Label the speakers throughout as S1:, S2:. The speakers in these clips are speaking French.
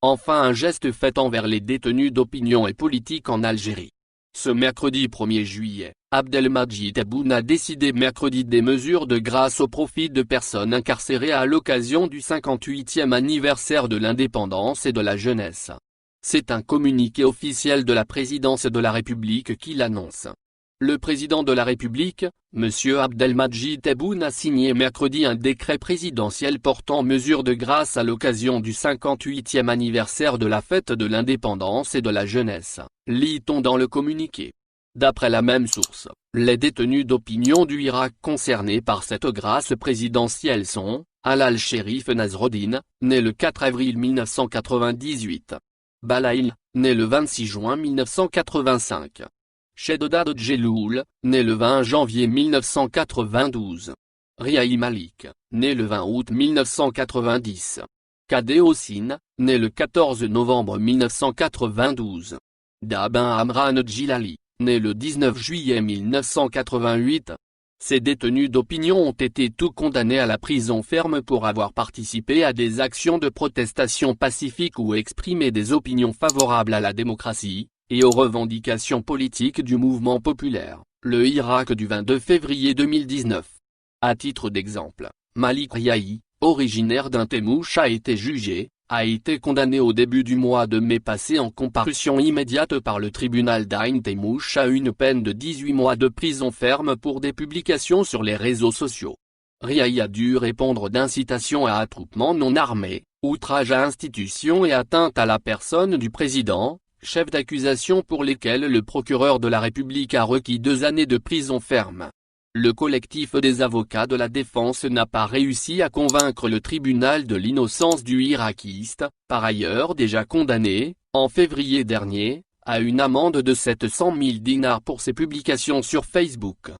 S1: Enfin un geste fait envers les détenus d'opinion et politique en Algérie. Ce mercredi 1er juillet, Abdelmadjid Tebboune a décidé mercredi des mesures de grâce au profit de personnes incarcérées à l'occasion du 58e anniversaire de l'indépendance et de la jeunesse. C'est un communiqué officiel de la présidence de la République qui l'annonce. Le président de la République, M. Abdelmadjid Tebboune a signé mercredi un décret présidentiel portant mesures de grâce à l'occasion du 58e anniversaire de la fête de l'indépendance et de la jeunesse, lit-on dans le communiqué. D'après la même source, les détenus d'opinion du Irak concernés par cette grâce présidentielle sont, Alal Sherif Nasreddine, né le 4 avril 1998. Balaïl, né le 26 juin 1985. Sheddad Djeloul, né le 20 janvier 1992. Riahi Malik, né le 20 août 1990. Kadé Hossin, né le 14 novembre 1992. Dabin Amran Djilali, né le 19 juillet 1988. Ces détenus d'opinion ont été tous condamnés à la prison ferme pour avoir participé à des actions de protestation pacifiques ou exprimé des opinions favorables à la démocratie et aux revendications politiques du mouvement populaire, le Irak du 22 février 2019. À titre d'exemple, Malik Riahi, originaire d'un Temouche a été condamné au début du mois de mai passé en comparution immédiate par le tribunal d'Ain Temouche à une peine de 18 mois de prison ferme pour des publications sur les réseaux sociaux. Riahi a dû répondre d'incitation à attroupement non armé, outrage à institution et atteinte à la personne du président, chef d'accusation pour lesquels le procureur de la République a requis 2 années de prison ferme. Le collectif des avocats de la défense n'a pas réussi à convaincre le tribunal de l'innocence du irakiste, par ailleurs déjà condamné, en février dernier, à une amende de 700 000 dinars pour ses publications sur Facebook.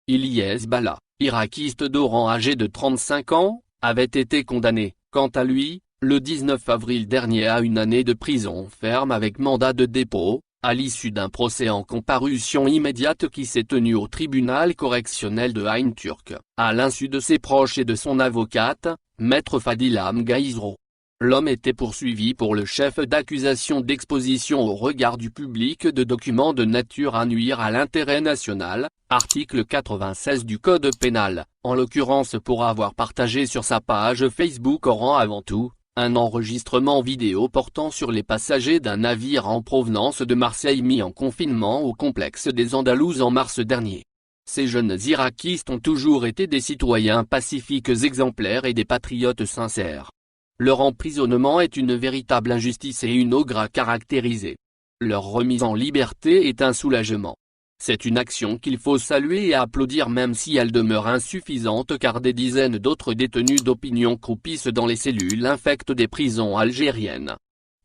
S1: Ilyes Bala, irakiste d'Oran âgé de 35 ans, avait été condamné, quant à lui, le 19 avril dernier à 1 année de prison ferme avec mandat de dépôt, à l'issue d'un procès en comparution immédiate qui s'est tenu au tribunal correctionnel de Ain Turk, à l'insu de ses proches et de son avocate, maître Fadilam Gaizro. L'homme était poursuivi pour le chef d'accusation d'exposition au regard du public de documents de nature à nuire à l'intérêt national, article 96 du Code pénal, en l'occurrence pour avoir partagé sur sa page Facebook Oran avant tout, un enregistrement vidéo portant sur les passagers d'un navire en provenance de Marseille mis en confinement au complexe des Andalouses en mars dernier. Ces jeunes irakistes ont toujours été des citoyens pacifiques exemplaires et des patriotes sincères. Leur emprisonnement est une véritable injustice et une ogre à caractériser. Leur remise en liberté est un soulagement. C'est une action qu'il faut saluer et applaudir même si elle demeure insuffisante car des dizaines d'autres détenus d'opinion croupissent dans les cellules infectes des prisons algériennes.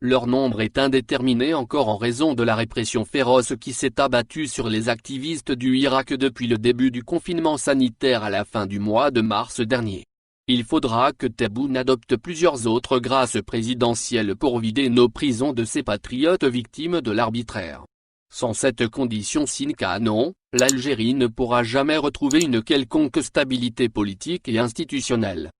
S1: Leur nombre est indéterminé encore en raison de la répression féroce qui s'est abattue sur les activistes du Irak depuis le début du confinement sanitaire à la fin du mois de mars dernier. Il faudra que Tebboune adopte plusieurs autres grâces présidentielles pour vider nos prisons de ces patriotes victimes de l'arbitraire. Sans cette condition sine qua non, l'Algérie ne pourra jamais retrouver une quelconque stabilité politique et institutionnelle.